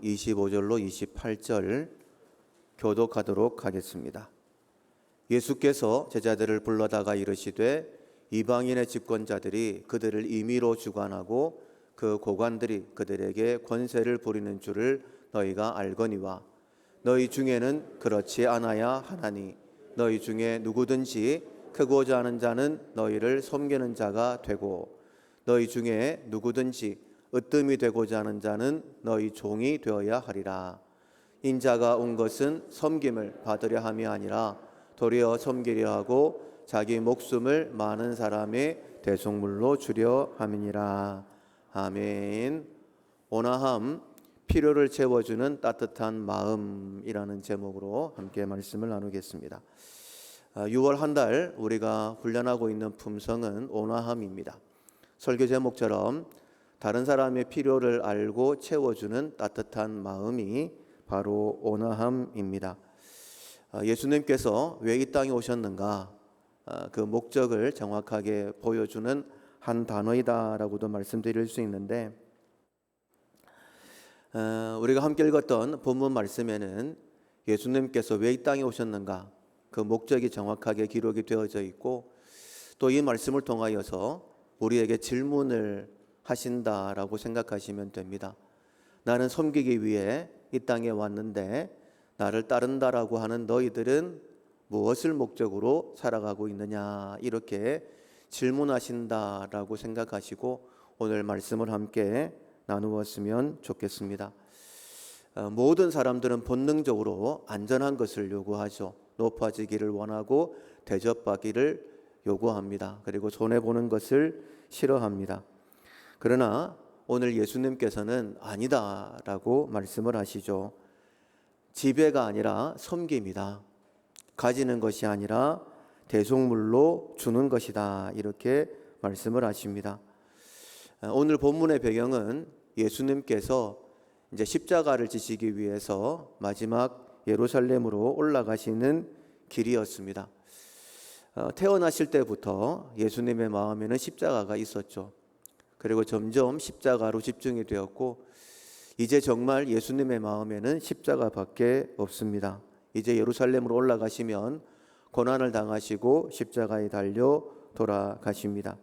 25절로 28절 교독하도록 하겠습니다. 예수께서 제자들을 불러다가 이르시되 이방인의 집권자들이 그들을 임의로 주관하고 그 고관들이 그들에게 권세를 부리는 줄을 너희가 알거니와 너희 중에는 그렇지 않아야 하나니 너희 중에 누구든지 크고자 하는 자는 너희를 섬기는 자가 되고 너희 중에 누구든지 으뜸이 되고자 하는 자는 너희 종이 되어야 하리라. 인자가 온 것은 섬김을 받으려 함이 아니라 도리어 섬기려 하고 자기 목숨을 많은 사람의 대속물로 주려 함이니라. 아멘. 오나함, 필요를 채워주는 따뜻한 마음이라는 제목으로 함께 말씀을 나누겠습니다. 6월 한 달 우리가 훈련하고 있는 품성은 오나함입니다. 설교 제목처럼 다른 사람의 필요를 알고 채워주는 따뜻한 마음이 바로 오나함입니다. 예수님께서 왜 이 땅에 오셨는가? 그 목적을 정확하게 보여주는 한 단어이다라고도 말씀드릴 수 있는데, 우리가 함께 읽었던 본문 말씀에는 예수님께서 왜 이 땅에 오셨는가? 그 목적이 정확하게 기록이 되어져 있고, 또 이 말씀을 통하여서 우리에게 질문을 하신다라고 생각하시면 됩니다. 나는 섬기기 위해 이 땅에 왔는데 나를 따른다라고 하는 너희들은 무엇을 목적으로 살아가고 있느냐, 이렇게 질문하신다라고 생각하시고 오늘 말씀을 함께 나누었으면 좋겠습니다. 모든 사람들은 본능적으로 안전한 것을 요구하죠. 높아지기를 원하고 대접받기를 요구합니다. 그리고 손해보는 것을 싫어합니다. 그러나 오늘 예수님께서는 아니다라고 말씀을 하시죠. 지배가 아니라 섬김이다. 가지는 것이 아니라 대속물로 주는 것이다. 이렇게 말씀을 하십니다. 오늘 본문의 배경은 예수님께서 이제 십자가를 지시기 위해서 마지막 예루살렘으로 올라가시는 길이었습니다. 태어나실 때부터 예수님의 마음에는 십자가가 있었죠. 그리고 점점 십자가로 집중이 되었고 이제 정말 예수님의 마음에는 십자가밖에 없습니다. 이제 예루살렘으로 올라가시면 고난을 당하시고 십자가에 달려 돌아가십니다.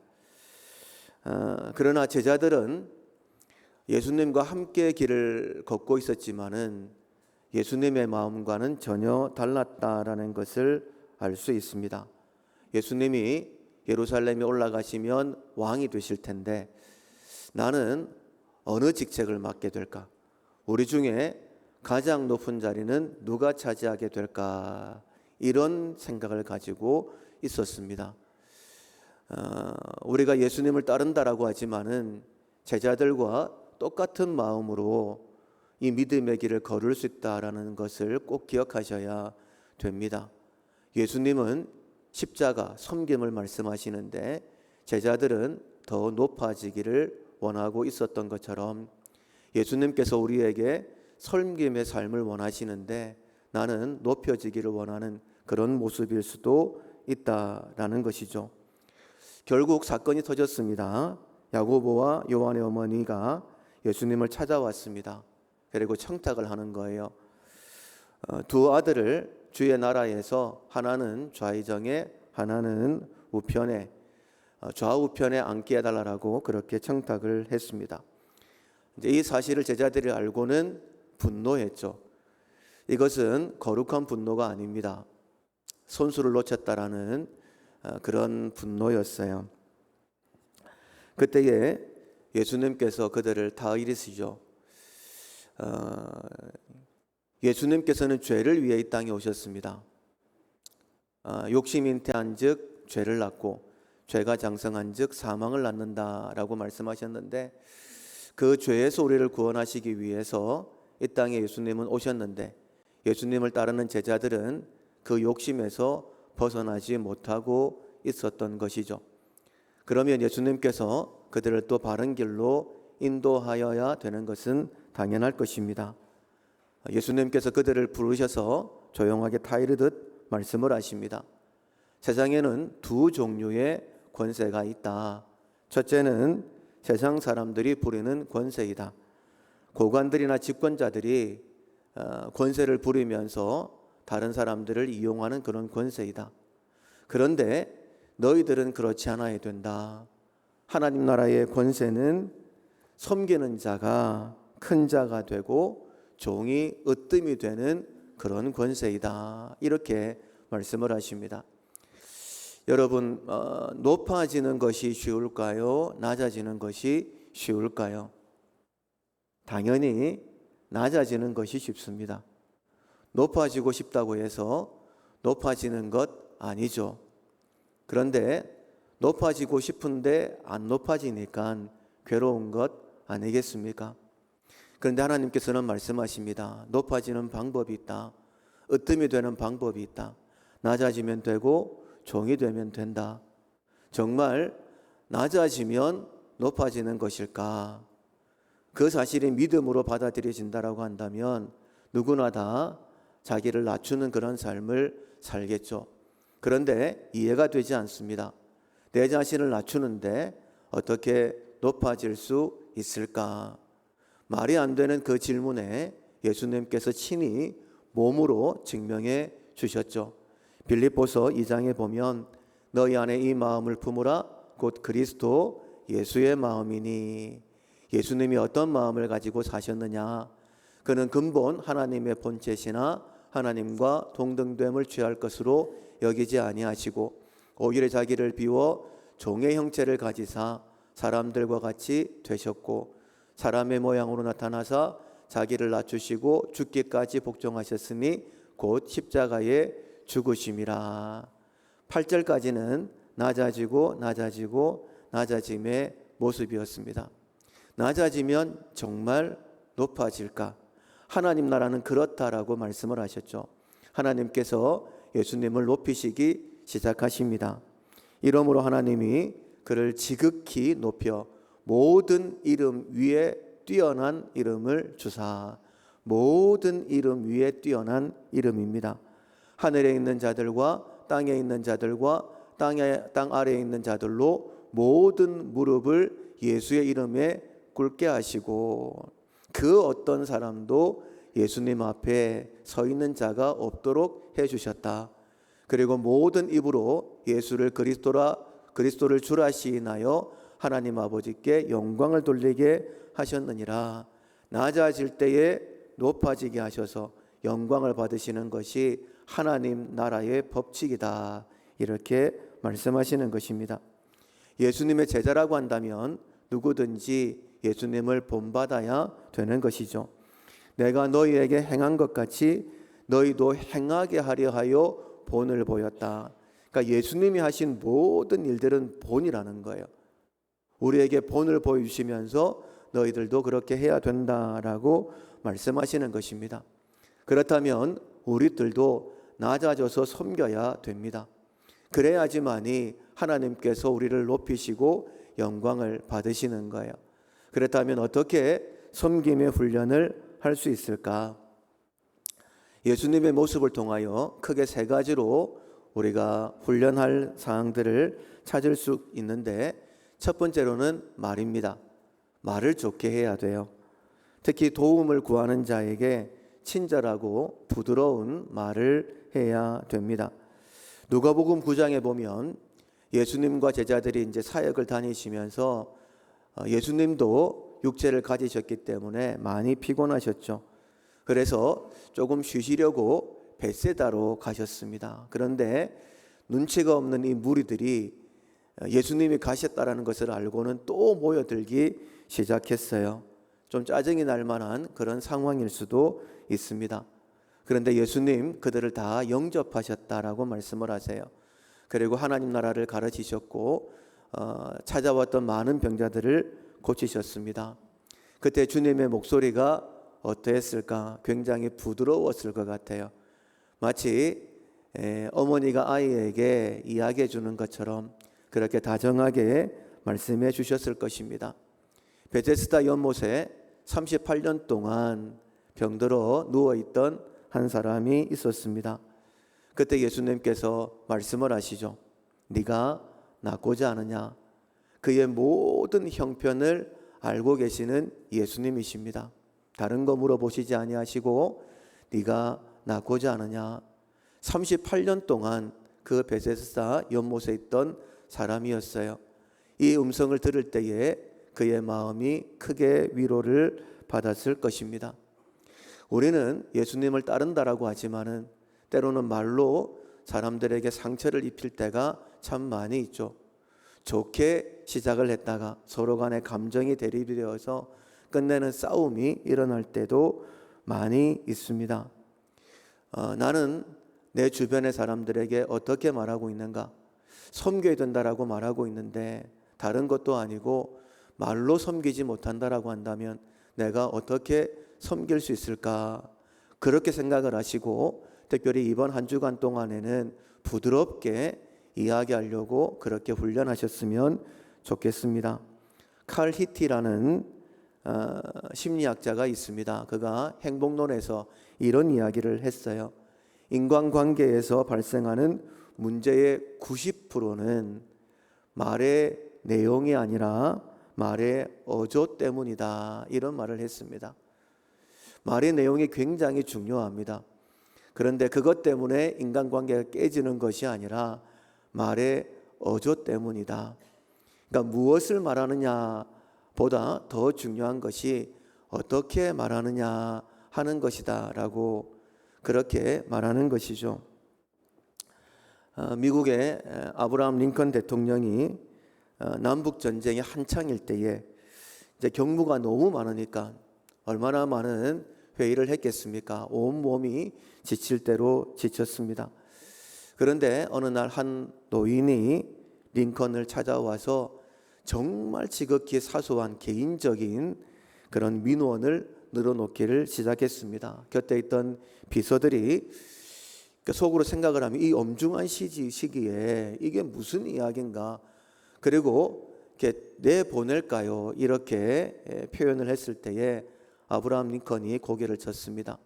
그러나 제자들은 예수님과 함께 길을 걷고 있었지만은 예수님의 마음과는 전혀 달랐다라는 것을 알 수 있습니다. 예수님이 예루살렘에 올라가시면 왕이 되실 텐데 나는 어느 직책을 맡게 될까? 우리 중에 가장 높은 자리는 누가 차지하게 될까? 이런 생각을 가지고 있었습니다. 우리가 예수님을 따른다라고 하지만은 제자들과 똑같은 마음으로 이 믿음의 길을 걸을 수 있다라는 것을 꼭 기억하셔야 됩니다. 예수님은 십자가, 섬김을 말씀하시는데 제자들은 더 높아지기를 원하고 있었던 것처럼 예수님께서 우리에게 섬김의 삶을 원하시는데 나는 높여지기를 원하는 그런 모습일 수도 있다라는 것이죠. 결국 사건이 터졌습니다. 야고보와 요한의 어머니가 예수님을 찾아왔습니다. 그리고 청탁을 하는 거예요. 두 아들을 주의 나라에서 하나는 좌의정에 하나는 우편에 좌우편에 앉게 해달라고 그렇게 청탁을 했습니다. 이제 이 사실을 제자들이 알고는 분노했죠. 이것은 거룩한 분노가 아닙니다. 손수를 놓쳤다라는 그런 분노였어요. 그때에 예수님께서 그들을 다 이르시죠. 예수님께서는 죄를 위해 이 땅에 오셨습니다. 욕심 잉태한 즉 죄를 낳고 죄가 장성한 즉 사망을 낳는다라고 말씀하셨는데 그 죄에서 우리를 구원하시기 위해서 이 땅에 예수님은 오셨는데 예수님을 따르는 제자들은 그 욕심에서 벗어나지 못하고 있었던 것이죠. 그러면 예수님께서 그들을 또 바른 길로 인도하여야 되는 것은 당연할 것입니다. 예수님께서 그들을 부르셔서 조용하게 타이르듯 말씀을 하십니다. 세상에는 두 종류의 권세가 있다. 첫째는 세상 사람들이 부리는 권세이다. 고관들이나 집권자들이 권세를 부리면서 다른 사람들을 이용하는 그런 권세이다. 그런데 너희들은 그렇지 않아야 된다. 하나님 나라의 권세는 섬기는 자가 큰 자가 되고 종이 으뜸이 되는 그런 권세이다. 이렇게 말씀을 하십니다. 여러분, 높아지는 것이 쉬울까요? 낮아지는 것이 쉬울까요? 당연히 낮아지는 것이 쉽습니다. 높아지고 싶다고 해서 높아지는 것 아니죠. 그런데 높아지고 싶은데 안 높아지니까 괴로운 것 아니겠습니까? 그런데 하나님께서는 말씀하십니다. 높아지는 방법이 있다. 으뜸이 되는 방법이 있다. 낮아지면 되고 종이 되면 된다. 정말 낮아지면 높아지는 것일까? 그 사실이 믿음으로 받아들여진다라고 한다면 누구나 다 자기를 낮추는 그런 삶을 살겠죠. 그런데 이해가 되지 않습니다. 내 자신을 낮추는데 어떻게 높아질 수 있을까? 말이 안 되는 그 질문에 예수님께서 친히 몸으로 증명해 주셨죠. 빌립보서 2장에 보면 너희 안에 이 마음을 품으라 곧 그리스도 예수의 마음이니. 예수님이 어떤 마음을 가지고 사셨느냐? 그는 근본 하나님의 본체시나 하나님과 동등됨을 취할 것으로 여기지 아니하시고 오히려 자기를 비워 종의 형체를 가지사 사람들과 같이 되셨고 사람의 모양으로 나타나사 자기를 낮추시고 죽기까지 복종하셨으니 곧 십자가에 죽으심이라. 8절까지는 낮아지고 낮아지고 낮아짐의 모습이었습니다. 낮아지면 정말 높아질까? 하나님 나라는 그렇다라고 말씀을 하셨죠. 하나님께서 예수님을 높이시기 시작하십니다. 이러므로 하나님이 그를 지극히 높여 모든 이름 위에 뛰어난 이름을 주사. 모든 이름 위에 뛰어난 이름입니다. 하늘에 있는 자들과 땅에 있는 자들과 땅 아래에 있는 자들로 모든 무릎을 예수의 이름에 꿇게 하시고 그 어떤 사람도 예수님 앞에 서 있는 자가 없도록 해주셨다. 그리고 모든 입으로 예수를 그리스도를 주라 시인하여 하나님 아버지께 영광을 돌리게 하셨느니라. 낮아질 때에 높아지게 하셔서 영광을 받으시는 것이 하나님 나라의 법칙이다. 이렇게 말씀하시는 것입니다. 예수님의 제자라고 한다면 누구든지 예수님을 본받아야 되는 것이죠. 내가 너희에게 행한 것 같이 너희도 행하게 하려 하여 본을 보였다. 그러니까 예수님이 하신 모든 일들은 본이라는 거예요. 우리에게 본을 보여주시면서 너희들도 그렇게 해야 된다라고 말씀하시는 것입니다. 그렇다면 우리들도 낮아져서 섬겨야 됩니다. 그래야지만이 하나님께서 우리를 높이시고 영광을 받으시는 거예요. 그렇다면 어떻게 섬김의 훈련을 할 수 있을까? 예수님의 모습을 통하여 크게 세 가지로 우리가 훈련할 사항들을 찾을 수 있는데 첫 번째로는 말입니다. 말을 좋게 해야 돼요. 특히 도움을 구하는 자에게 친절하고 부드러운 말을 해야 됩니다. 누가복음 9장에 보면 예수님과 제자들이 이제 사역을 다니시면서 예수님도 육체를 가지셨기 때문에 많이 피곤하셨죠. 그래서 조금 쉬시려고 벳세다로 가셨습니다. 그런데 눈치가 없는 이 무리들이 예수님이 가셨다라는 것을 알고는 또 모여들기 시작했어요. 좀 짜증이 날 만한 그런 상황일 수도 있습니다. 그런데 예수님 그들을 다 영접하셨다라고 말씀을 하세요. 그리고 하나님 나라를 가르치셨고 찾아왔던 많은 병자들을 고치셨습니다. 그때 주님의 목소리가 어떠했을까? 굉장히 부드러웠을 것 같아요. 마치 어머니가 아이에게 이야기해 주는 것처럼 그렇게 다정하게 말씀해 주셨을 것입니다. 베데스다 연못에 38년 동안 병들어 누워있던 한 사람이 있었습니다. 그때 예수님께서 말씀을 하시죠. 네가 낫고자 하느냐? 그의 모든 형편을 알고 계시는 예수님이십니다. 다른 거 물어보시지 아니하시고 네가 낳고자 하느냐. 38년 동안 그 베세스다 연못에 있던 사람이었어요. 이 음성을 들을 때에 그의 마음이 크게 위로를 받았을 것입니다. 우리는 예수님을 따른다라고 하지만은 때로는 말로 사람들에게 상처를 입힐 때가 참 많이 있죠. 좋게 시작을 했다가 서로 간에 감정이 대립이 되어서 끝내는 싸움이 일어날 때도 많이 있습니다. 나는 내 주변의 사람들에게 어떻게 말하고 있는가? 섬겨야 된다라고 말하고 있는데 다른 것도 아니고 말로 섬기지 못한다라고 한다면 내가 어떻게 섬길 수 있을까? 그렇게 생각을 하시고 특별히 이번 한 주간 동안에는 부드럽게 이야기하려고 그렇게 훈련하셨으면 좋겠습니다. 칼 히티라는 심리학자가 있습니다. 그가 행복론에서 이런 이야기를 했어요. 인간관계에서 발생하는 문제의 90%는 말의 내용이 아니라 말의 어조 때문이다. 이런 말을 했습니다. 말의 내용이 굉장히 중요합니다. 그런데 그것 때문에 인간관계가 깨지는 것이 아니라 말의 어조 때문이다. 그러니까 무엇을 말하느냐 보다 더 중요한 것이 어떻게 말하느냐 하는 것이다 라고 그렇게 말하는 것이죠. 미국의 아브라함 링컨 대통령이 남북전쟁이 한창일 때에 이제 경무가 너무 많으니까 얼마나 많은 회의를 했겠습니까? 온몸이 지칠 대로 지쳤습니다. 그런데 어느 날 한 노인이 링컨을 찾아와서 정말 지극히 사소한 개인적인 그런 민원을 늘어놓기를 시작했습니다. 곁에 있던 비서들이 속으로 생각을 하면 이 엄중한 시기에 이게 무슨 이야기인가? 그리고 이렇게 내보낼까요? 이렇게 표현을 했을 때에 아브라함 링컨이 고개를 쳤습니다.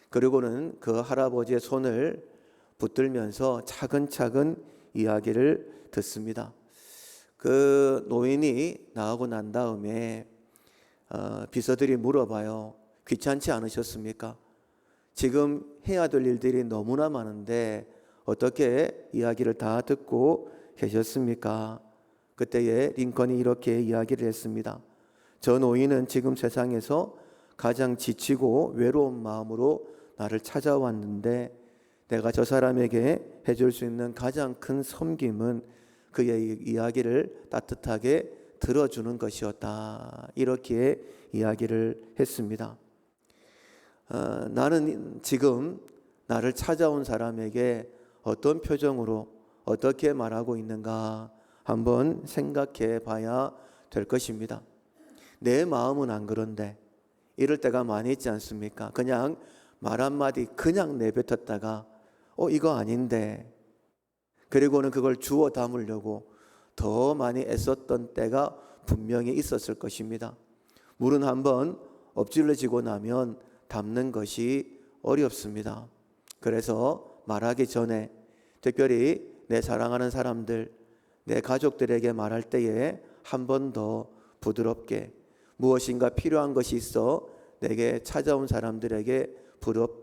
그리고는 그 할아버지의 손을 붙들면서 차근차근 이야기를 듣습니다. 그 노인이 나가고 난 다음에 비서들이 물어봐요. 귀찮지 않으셨습니까? 지금 해야 될 일들이 너무나 많은데 어떻게 이야기를 다 듣고 계셨습니까? 그때에 링컨이 이렇게 이야기를 했습니다. 저 노인은 지금 세상에서 가장 지치고 외로운 마음으로 나를 찾아왔는데 내가 저 사람에게 해줄 수 있는 가장 큰 섬김은 그의 이야기를 따뜻하게 들어주는 것이었다. 이렇게 이야기를 했습니다. 나는 지금 나를 찾아온 사람에게 어떤 표정으로 어떻게 말하고 있는가 한번 생각해 봐야 될 것입니다. 내 마음은 안 그런데 이럴 때가 많이 있지 않습니까? 그냥 말 한마디 그냥 내뱉었다가 이거 아닌데 그리고는 그걸 주워 담으려고 더 많이 애썼던 때가 분명히 있었을 것입니다. 물은 한번 엎질러지고 나면 담는 것이 어렵습니다. 그래서 말하기 전에 특별히 내 사랑하는 사람들, 내 가족들에게 말할 때에 한 번 더 부드럽게 무엇인가 필요한 것이 있어 내게 찾아온 사람들에게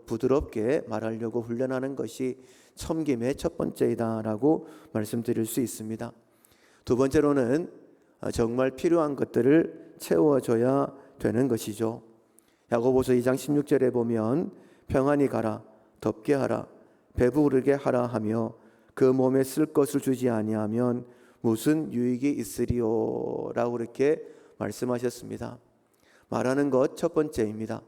부드럽게 말하려고 훈련하는 것이 섬김의 첫 번째이다라고 말씀드릴 수 있습니다. 두 번째로는 정말 필요한 것들을 채워줘야 되는 것이죠. 야고보서 2장 16절에 보면 평안히 가라, 덥게 하라, 배부르게 하라 하며 그 몸에 쓸 것을 주지 아니하면 무슨 유익이 있으리요 라고 이렇게 말씀하셨습니다. 말하는 것 첫 번째입니다.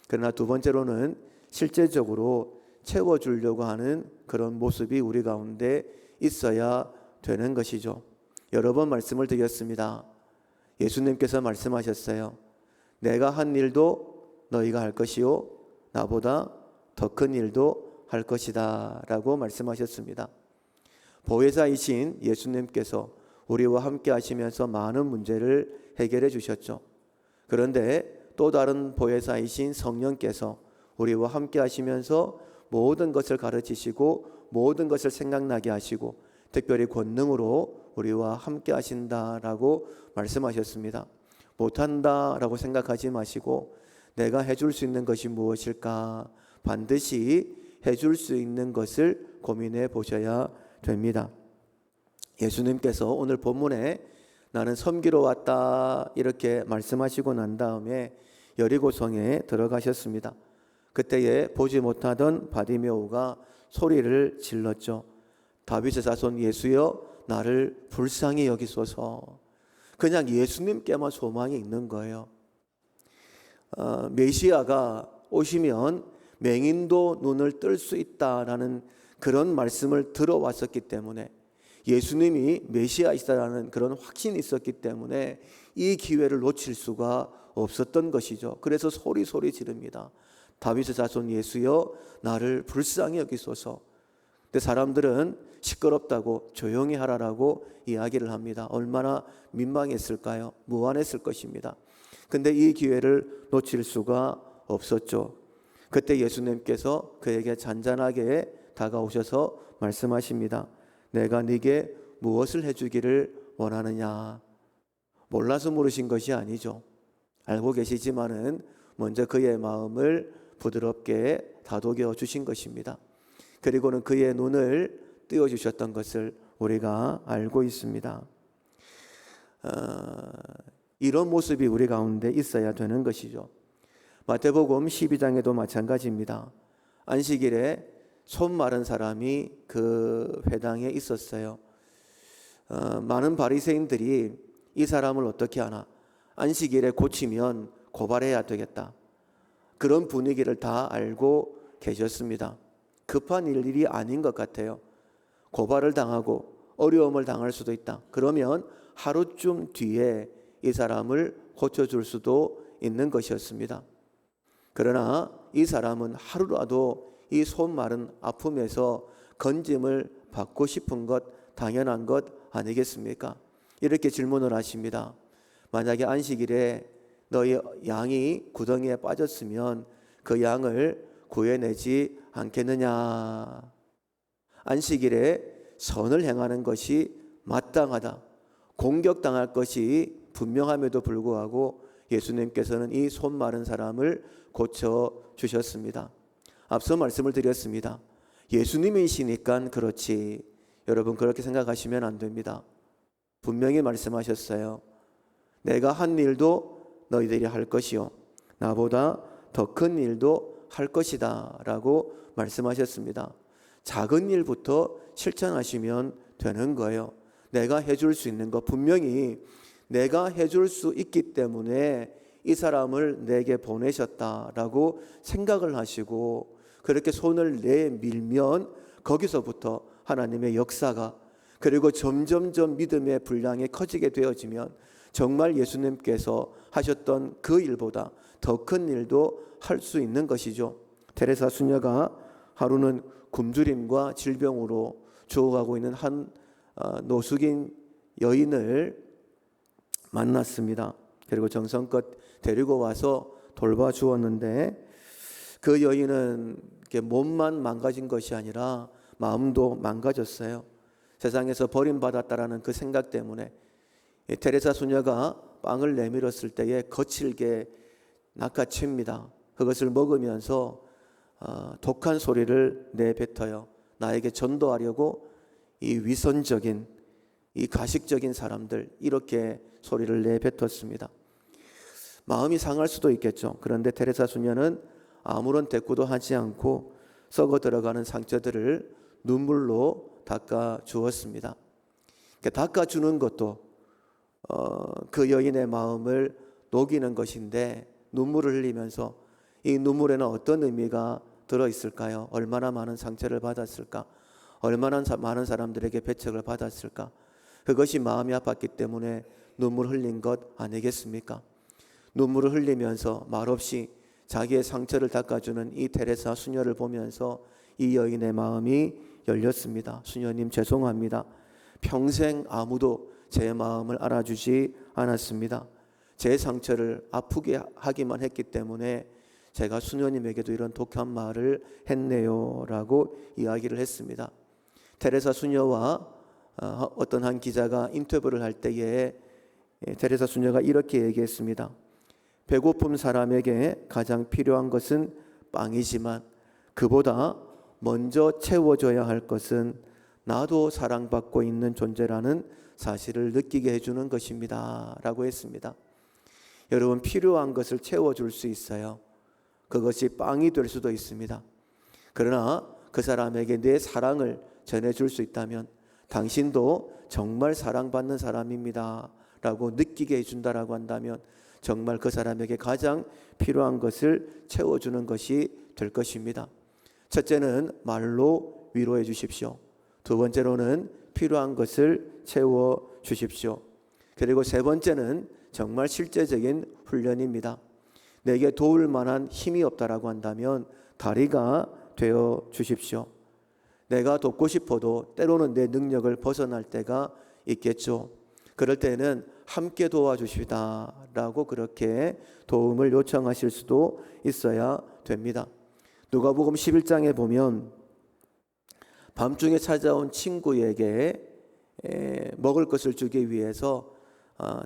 그러나 두 번째로는 실제적으로 채워주려고 하는 그런 모습이 우리 가운데 있어야 되는 것이죠. 여러 번 말씀을 드렸습니다. 예수님께서 말씀하셨어요. 내가 한 일도 너희가 할 것이요 나보다 더 큰 일도 할 것이다 라고 말씀하셨습니다. 보혜사이신 예수님께서 우리와 함께 하시면서 많은 문제를 해결해 주셨죠. 그런데 또 다른 보혜사이신 성령께서 우리와 함께 하시면서 모든 것을 가르치시고 모든 것을 생각나게 하시고 특별히 권능으로 우리와 함께 하신다라고 말씀하셨습니다. 못한다라고 생각하지 마시고 내가 해줄 수 있는 것이 무엇일까? 반드시 해줄 수 있는 것을 고민해 보셔야 됩니다. 예수님께서 오늘 본문에 나는 섬기러 왔다 이렇게 말씀하시고 난 다음에 여리고성에 들어가셨습니다. 그때에 보지 못하던 바디메오가 소리를 질렀죠. 다윗의 자손 예수여, 나를 불쌍히 여기소서. 그냥 예수님께만 소망이 있는 거예요. 메시아가 오시면 맹인도 눈을 뜰 수 있다라는 그런 말씀을 들어왔었기 때문에, 예수님이 메시아이시다라는 그런 확신이 있었기 때문에 이 기회를 놓칠 수가 없었던 것이죠. 그래서 소리 지릅니다. 다윗의 자손 예수여, 나를 불쌍히 여기소서. 근데 사람들은 시끄럽다고 조용히 하라라고 이야기를 합니다. 얼마나 민망했을까요? 무안했을 것입니다. 근데 이 기회를 놓칠 수가 없었죠. 그때 예수님께서 그에게 잔잔하게 다가오셔서 말씀하십니다. 내가 네게 무엇을 해주기를 원하느냐? 몰라서 물으신 것이 아니죠. 알고 계시지만은 먼저 그의 마음을 부드럽게 다독여 주신 것입니다. 그리고는 그의 눈을 띄워주셨던 것을 우리가 알고 있습니다. 이런 모습이 우리 가운데 있어야 되는 것이죠. 마태복음 12장에도 마찬가지입니다. 안식일에 손 마른 사람이 그 회당에 있었어요. 많은 바리새인들이 이 사람을 어떻게 하나, 안식일에 고치면 고발해야 되겠다, 그런 분위기를 다 알고 계셨습니다. 급한 일이 아닌 것 같아요. 고발을 당하고 어려움을 당할 수도 있다. 그러면 하루쯤 뒤에 이 사람을 고쳐줄 수도 있는 것이었습니다. 그러나 이 사람은 하루라도 이 손 마른 아픔에서 건짐을 받고 싶은 것, 당연한 것 아니겠습니까? 이렇게 질문을 하십니다. 만약에 안식일에 너희 양이 구덩이에 빠졌으면 그 양을 구해내지 않겠느냐? 안식일에 선을 행하는 것이 마땅하다, 공격당할 것이 분명함에도 불구하고 예수님께서는 이 손 마른 사람을 고쳐주셨습니다. 앞서 말씀을 드렸습니다. 예수님이시니까 그렇지. 여러분, 그렇게 생각하시면 안 됩니다. 분명히 말씀하셨어요. 내가 한 일도 너희들이 할 것이요, 나보다 더 큰 일도 할 것이다 라고 말씀하셨습니다. 작은 일부터 실천하시면 되는 거예요. 내가 해줄 수 있는 것, 분명히 내가 해줄 수 있기 때문에 이 사람을 내게 보내셨다라고 생각을 하시고 그렇게 손을 내밀면 거기서부터 하나님의 역사가, 그리고 점점점 믿음의 분량이 커지게 되어지면 정말 예수님께서 하셨던 그 일보다 더 큰 일도 할 수 있는 것이죠. 테레사 수녀가 하루는 굶주림과 질병으로 죽어가고 있는 한 노숙인 여인을 만났습니다. 그리고 정성껏 데리고 와서 돌봐주었는데 그 여인은 몸만 망가진 것이 아니라 마음도 망가졌어요. 세상에서 버림받았다라는 그 생각 때문에 테레사 수녀가 빵을 내밀었을 때에 거칠게 낚아챕니다. 그것을 먹으면서 독한 소리를 내뱉어요. 나에게 전도하려고 이 위선적인, 이 가식적인 사람들, 이렇게 소리를 내뱉었습니다. 마음이 상할 수도 있겠죠. 그런데 테레사 수녀는 아무런 대꾸도 하지 않고 썩어 들어가는 상처들을 눈물로 닦아 주었습니다. 닦아 주는 것도 그 여인의 마음을 녹이는 것인데, 눈물을 흘리면서 이 눈물에는 어떤 의미가 들어있을까요? 얼마나 많은 상처를 받았을까? 얼마나 많은 사람들에게 배척을 받았을까? 그것이 마음이 아팠기 때문에 눈물 흘린 것 아니겠습니까? 눈물을 흘리면서 말없이 자기의 상처를 닦아주는 이 테레사 수녀를 보면서 이 여인의 마음이 열렸습니다. 수녀님, 죄송합니다. 평생 아무도 제 마음을 알아주지 않았습니다. 제 상처를 아프게 하기만 했기 때문에 제가 수녀님에게도 이런 독한 말을 했네요 라고 이야기를 했습니다. 테레사 수녀와 어떤 한 기자가 인터뷰를 할 때에 테레사 수녀가 이렇게 얘기했습니다. 배고픈 사람에게 가장 필요한 것은 빵이지만 그보다 먼저 채워줘야 할 것은 나도 사랑받고 있는 존재라는 사실을 느끼게 해주는 것입니다 라고 했습니다. 여러분, 필요한 것을 채워줄 수 있어요. 그것이 빵이 될 수도 있습니다. 그러나 그 사람에게 내 사랑을 전해줄 수 있다면 당신도 정말 사랑받는 사람입니다 라고 느끼게 해준다라고 한다면 정말 그 사람에게 가장 필요한 것을 채워주는 것이 될 것입니다. 첫째는 말로 위로해 주십시오. 두 번째로는 필요한 것을 채워주십시오. 그리고 세 번째는 정말 실제적인 훈련입니다. 내게 도울 만한 힘이 없다라고 한다면 다리가 되어 주십시오. 내가 돕고 싶어도 때로는 내 능력을 벗어날 때가 있겠죠. 그럴 때는 함께 도와주시다 라고 그렇게 도움을 요청하실 수도 있어야 됩니다. 누가복음 11장에 보면 밤중에 찾아온 친구에게 먹을 것을 주기 위해서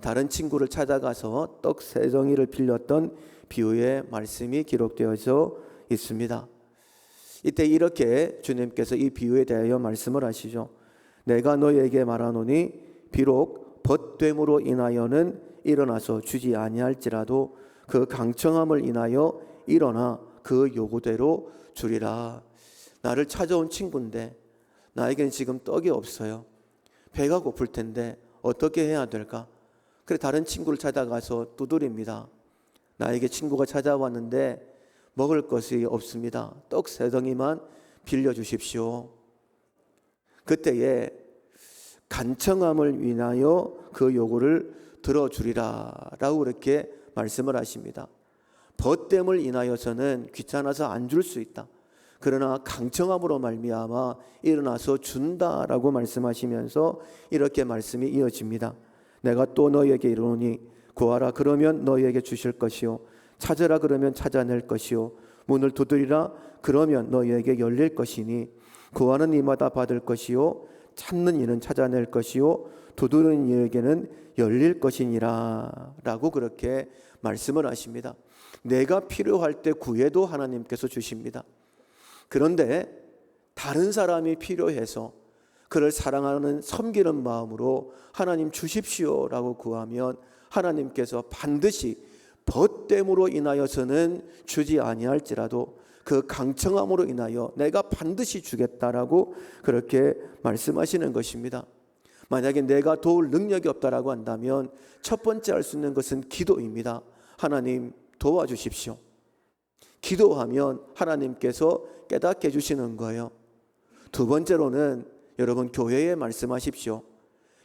다른 친구를 찾아가서 떡 3덩이를 빌렸던 비유의 말씀이 기록되어져 있습니다. 이때 이렇게 주님께서 이 비유에 대하여 말씀을 하시죠. 내가 너희에게 말하노니 비록 벗됨으로 인하여는 일어나서 주지 아니할지라도 그 강청함을 인하여 일어나 그 요구대로 주리라. 나를 찾아온 친구인데 나에게는 지금 떡이 없어요. 배가 고플 텐데 어떻게 해야 될까? 그래 다른 친구를 찾아가서 두드립니다. 나에게 친구가 찾아왔는데 먹을 것이 없습니다. 떡 3덩이만 빌려주십시오. 그때에 간청함을 인하여 그 요구를 들어주리라 라고 그렇게 말씀을 하십니다. 벗됨을 인하여서는 귀찮아서 안 줄 수 있다. 그러나 강청함으로 말미암아 일어나서 준다라고 말씀하시면서 이렇게 말씀이 이어집니다. 내가 또 너희에게 이르노니 구하라 그러면 너희에게 주실 것이요 찾으라 그러면 찾아낼 것이요 문을 두드리라 그러면 너희에게 열릴 것이니 구하는 이마다 받을 것이요 찾는 이는 찾아낼 것이요 두드리는 이에게는 열릴 것이니라 라고 그렇게 말씀을 하십니다. 내가 필요할 때 구해도 하나님께서 주십니다. 그런데 다른 사람이 필요해서 그를 사랑하는 섬기는 마음으로 하나님 주십시오라고 구하면 하나님께서 반드시 벗됨으로 인하여서는 주지 아니할지라도 그 강청함으로 인하여 내가 반드시 주겠다라고 그렇게 말씀하시는 것입니다. 만약에 내가 도울 능력이 없다라고 한다면 첫 번째 할 수 있는 것은 기도입니다. 하나님 도와주십시오. 기도하면 하나님께서 깨닫게 해주시는 거예요. 두 번째로는 여러분 교회에 말씀하십시오.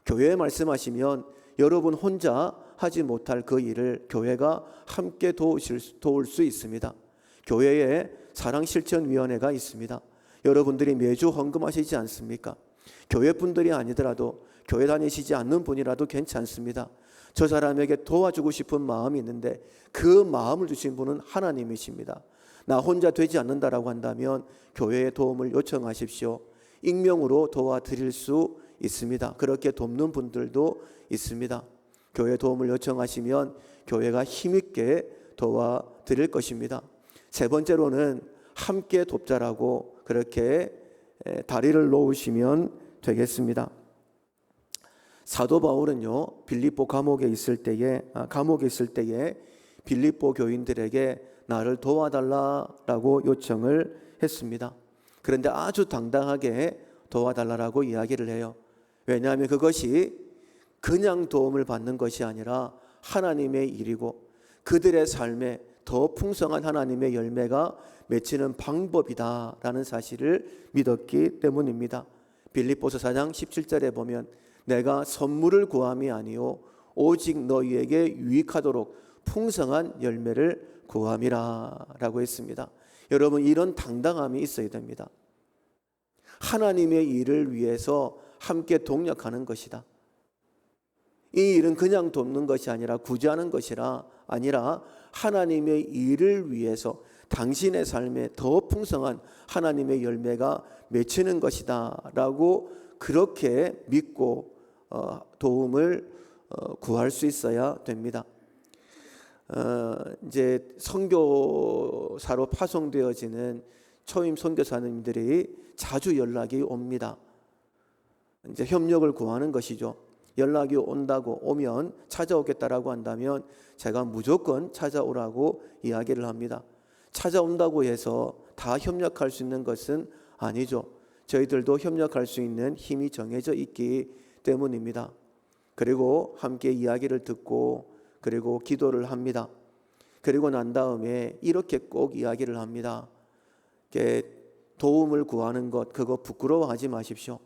교회에 말씀하시면 여러분 혼자 하지 못할 그 일을 교회가 함께 도울 수 있습니다. 교회에 사랑실천위원회가 있습니다. 여러분들이 매주 헌금하시지 않습니까? 교회 분들이 아니더라도 교회 다니시지 않는 분이라도 괜찮습니다. 저 사람에게 도와주고 싶은 마음이 있는데 그 마음을 주신 분은 하나님이십니다. 나 혼자 되지 않는다라고 한다면 교회의 도움을 요청하십시오. 익명으로 도와드릴 수 있습니다. 그렇게 돕는 분들도 있습니다. 교회 도움을 요청하시면 교회가 힘있게 도와드릴 것입니다. 세 번째로는 함께 돕자라고 그렇게 다리를 놓으시면 되겠습니다. 사도 바울은요 빌립보 감옥에 있을 때에 빌립보 교인들에게 나를 도와달라라고 요청을 했습니다. 그런데 아주 당당하게 도와달라라고 이야기를 해요. 왜냐하면 그것이 그냥 도움을 받는 것이 아니라 하나님의 일이고 그들의 삶에 더 풍성한 하나님의 열매가 맺히는 방법이다라는 사실을 믿었기 때문입니다. 빌립보서 4장 17절에 보면 내가 선물을 구함이 아니요 오직 너희에게 유익하도록 풍성한 열매를 구함이라 라고 했습니다. 여러분 이런 당당함이 있어야 됩니다. 하나님의 일을 위해서 함께 동력하는 것이다. 이 일은 그냥 돕는 것이 아니라 구제하는 것이라 아니라 하나님의 일을 위해서 당신의 삶에 더 풍성한 하나님의 열매가 맺히는 것이다 라고 그렇게 믿고 도움을 구할 수 있어야 됩니다. 이제 선교사로 파송되어지는 초임 선교사님들이 자주 연락이 옵니다. 이제 협력을 구하는 것이죠. 연락이 오면 찾아오겠다라고 한다면 제가 무조건 찾아오라고 이야기를 합니다. 찾아온다고 해서 다 협력할 수 있는 것은 아니죠. 저희들도 협력할 수 있는 힘이 정해져 있기 때문입니다. 그리고 함께 이야기를 듣고 그리고 기도를 합니다. 그리고 난 다음에 이렇게 꼭 이야기를 합니다. 도움을 구하는 것, 그거 부끄러워하지 마십시오.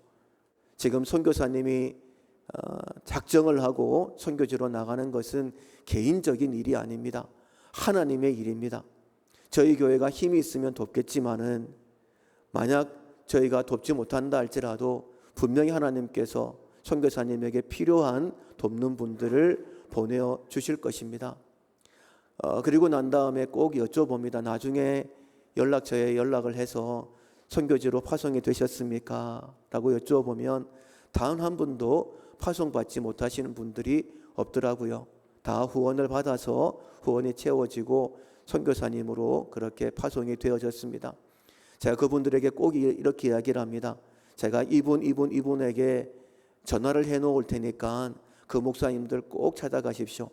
지금 선교사님이 작정을 하고 선교지로 나가는 것은 개인적인 일이 아닙니다. 하나님의 일입니다. 저희 교회가 힘이 있으면 돕겠지만은 만약 저희가 돕지 못한다 할지라도 분명히 하나님께서 선교사님에게 필요한 돕는 분들을 보내어 주실 것입니다. 그리고 난 다음에 꼭 여쭤봅니다. 나중에 연락처에 연락을 해서 선교지로 파송이 되셨습니까? 라고 여쭤보면 단 한 분도 파송받지 못하시는 분들이 없더라고요. 다 후원을 받아서 후원이 채워지고 선교사님으로 그렇게 파송이 되어졌습니다. 제가 그분들에게 꼭 이렇게 이야기를 합니다. 제가 이분에게 전화를 해놓을 테니까 그 목사님들 꼭 찾아가십시오.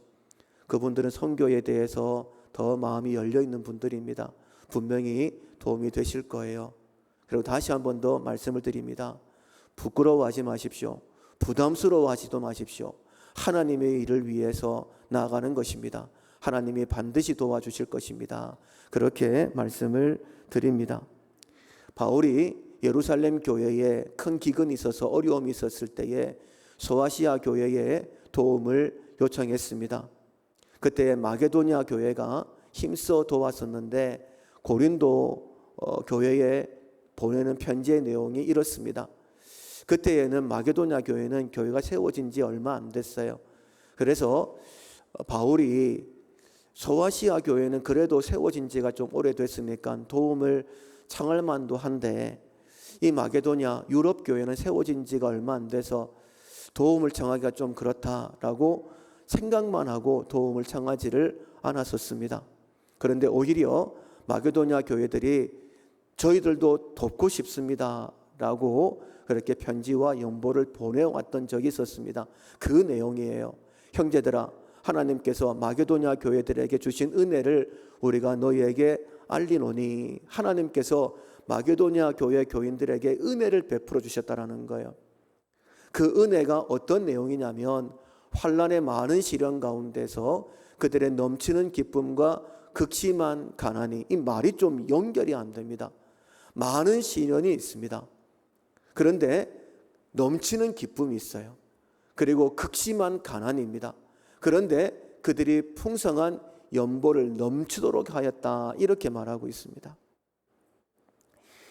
그분들은 선교에 대해서 더 마음이 열려있는 분들입니다. 분명히 도움이 되실 거예요. 그리고 다시 한 번 더 말씀을 드립니다. 부끄러워하지 마십시오. 부담스러워하지도 마십시오. 하나님의 일을 위해서 나아가는 것입니다. 하나님이 반드시 도와주실 것입니다. 그렇게 말씀을 드립니다. 바울이 예루살렘 교회에 큰 기근이 있어서 어려움이 있었을 때에 소아시아 교회에 도움을 요청했습니다. 그때 마게도냐 교회가 힘써 도왔었는데 고린도 교회에 보내는 편지의 내용이 이렇습니다. 그때에는 마게도냐 교회는 교회가 세워진 지 얼마 안 됐어요. 그래서 바울이 소아시아 교회는 그래도 세워진 지가 좀 오래됐으니까 도움을 청할 만도 한데 이 마게도냐 유럽 교회는 세워진 지가 얼마 안 돼서 도움을 청하기가 좀 그렇다라고 생각만 하고 도움을 청하지를 않았었습니다. 그런데 오히려 마게도냐 교회들이 저희들도 돕고 싶습니다 라고 그렇게 편지와 연보를 보내왔던 적이 있었습니다. 그 내용이에요. 형제들아, 하나님께서 마게도냐 교회들에게 주신 은혜를 우리가 너희에게 알리노니, 하나님께서 마게도냐 교회 교인들에게 은혜를 베풀어 주셨다라는 거예요. 그 은혜가 어떤 내용이냐면 환난의 많은 시련 가운데서 그들의 넘치는 기쁨과 극심한 가난이, 이 말이 좀 연결이 안 됩니다. 많은 시련이 있습니다. 그런데 넘치는 기쁨이 있어요. 그리고 극심한 가난입니다. 그런데 그들이 풍성한 연보를 넘치도록 하였다, 이렇게 말하고 있습니다.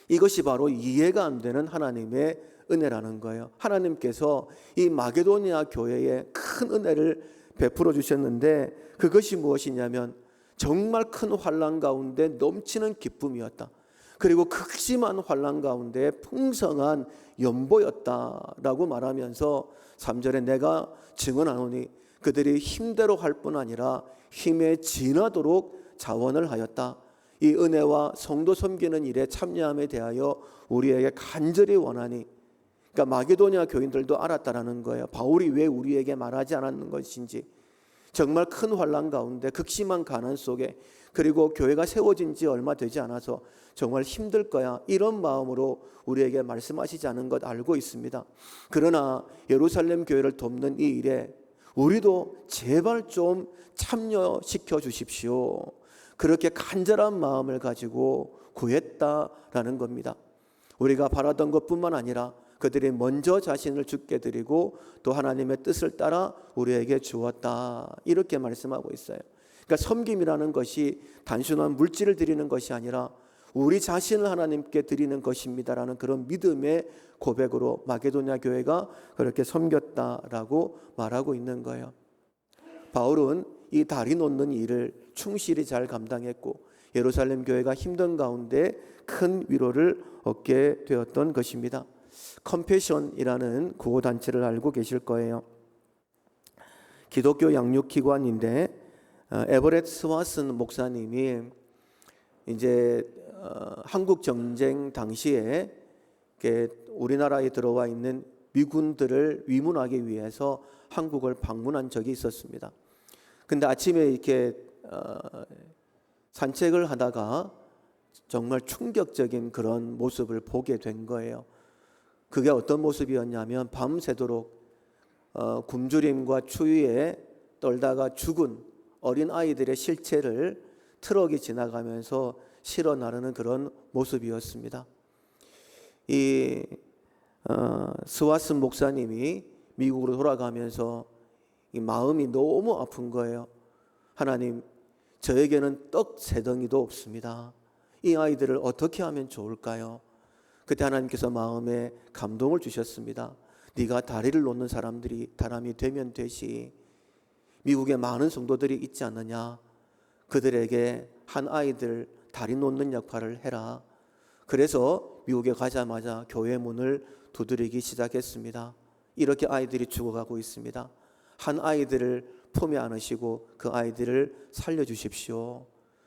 이것이 바로 이해가 안 되는 하나님의 은혜라는 거예요. 하나님께서 이 마게도니아 교회에 큰 은혜를 베풀어 주셨는데 그것이 무엇이냐면 정말 큰 환난 가운데 넘치는 기쁨이었다. 그리고 극심한 환난 가운데 풍성한 연보였다라고 말하면서 3절에 내가 증언하노니 그들이 힘대로 할 뿐 아니라 힘에 지나도록 자원을 하였다. 이 은혜와 성도 섬기는 일에 참여함에 대하여 우리에게 간절히 원하니, 그러니까 마게도냐 교인들도 알았다라는 거예요. 바울이 왜 우리에게 말하지 않았는 것인지, 정말 큰 환난 가운데 극심한 가난 속에, 그리고 교회가 세워진 지 얼마 되지 않아서 정말 힘들 거야, 이런 마음으로 우리에게 말씀하시지 않은 것 알고 있습니다. 그러나 예루살렘 교회를 돕는 이 일에 우리도 제발 좀 참여시켜 주십시오. 그렇게 간절한 마음을 가지고 구했다라는 겁니다. 우리가 바라던 것뿐만 아니라 그들이 먼저 자신을 주께 드리고 또 하나님의 뜻을 따라 우리에게 주었다, 이렇게 말씀하고 있어요. 그러니까 섬김이라는 것이 단순한 물질을 드리는 것이 아니라 우리 자신을 하나님께 드리는 것입니다라는 그런 믿음의 고백으로 마게도냐 교회가 그렇게 섬겼다라고 말하고 있는 거예요. 바울은 이 다리 놓는 일을 충실히 잘 감당했고 예루살렘 교회가 힘든 가운데 큰 위로를 얻게 되었던 것입니다. 컴패션이라는 구호단체를 알고 계실 거예요. 기독교 양육기관인데 에버ett 스와슨 목사님이 이제 한국 정쟁 당시에 우리나라에 들어와 있는 미군들을 위문하기 위해서 한국을 방문한 적이 있었습니다. 근데 아침에 이렇게 산책을 하다가 정말 충격적인 그런 모습을 보게 된 거예요. 그게 어떤 모습이었냐면 밤새도록 굶주림과 추위에 떨다가 죽은 어린 아이들의 실체를 트럭이 지나가면서 실어 나르는 그런 모습이었습니다. 이 스와슨 목사님이 미국으로 돌아가면서 이 마음이 너무 아픈 거예요. 하나님, 저에게는 떡 세 덩이도 없습니다. 이 아이들을 어떻게 하면 좋을까요? 그때 하나님께서 마음에 감동을 주셨습니다. 네가 다리를 놓는 사람이 되면 되시. 미국에 많은 성도들이 있지 않느냐? 그들에게 한 아이들 다리 놓는 역할을 해라. 그래서 미국에 가자마자 교회 문을 두드리기 시작했습니다. 이렇게 아이들이 죽어가고 있습니다. 한 아이들을 품에 안으시고 그 아이들을 살려주십시오.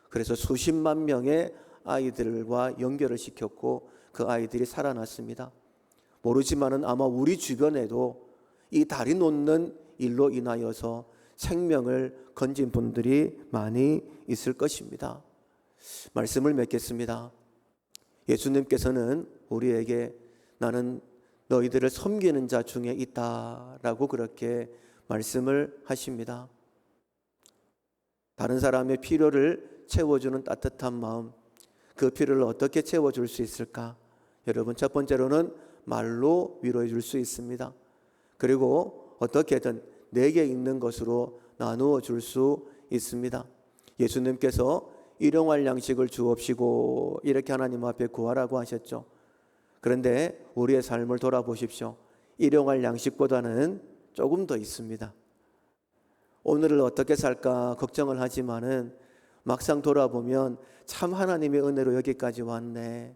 그래서 수십만 명의 아이들과 연결을 시켰고 그 아이들이 살아났습니다. 모르지만은 아마 우리 주변에도 이 다리 놓는 일로 인하여서 생명을 건진 분들이 많이 있을 것입니다. 말씀을 맺겠습니다. 예수님께서는 우리에게 나는 너희들을 섬기는 자 중에 있다라고 그렇게 말씀을 하십니다. 다른 사람의 필요를 채워주는 따뜻한 마음, 그 필요를 어떻게 채워줄 수 있을까? 여러분, 첫 번째로는 말로 위로해 줄 수 있습니다. 그리고 어떻게든 내게 있는 것으로 나누어 줄 수 있습니다. 예수님께서 일용할 양식을 주옵시고 이렇게 하나님 앞에 구하라고 하셨죠. 그런데 우리의 삶을 돌아보십시오. 일용할 양식보다는 조금 더 있습니다. 오늘을 어떻게 살까 걱정을 하지만은 막상 돌아보면 참 하나님의 은혜로 여기까지 왔네.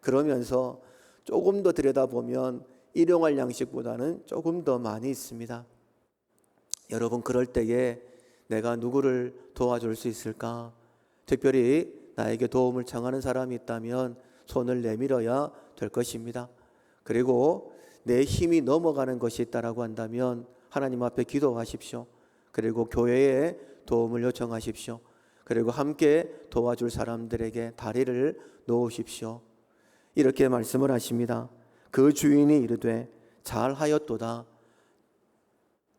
그러면서 조금 더 들여다보면 일용할 양식보다는 조금 더 많이 있습니다. 여러분, 그럴 때에 내가 누구를 도와줄 수 있을까? 특별히 나에게 도움을 청하는 사람이 있다면 손을 내밀어야 될 것입니다. 그리고 내 힘이 넘어가는 것이 있다라고 한다면 하나님 앞에 기도하십시오. 그리고 교회에 도움을 요청하십시오. 그리고 함께 도와줄 사람들에게 다리를 놓으십시오. 이렇게 말씀을 하십니다. 그 주인이 이르되 잘하였도다.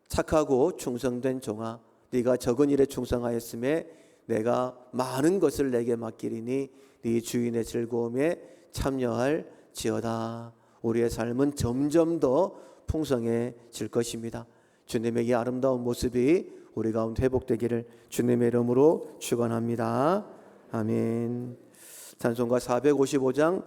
착하고 충성된 종아, 네가 적은 일에 충성하였음에 내가 많은 것을 내게 맡기리니 네 주인의 즐거움에 참여할지어다. 우리의 삶은 점점 더 풍성해질 것입니다. 주님의 이 아름다운 모습이 우리 가운데 회복되기를 주님의 이름으로 축원합니다. 아멘. 찬송가 455장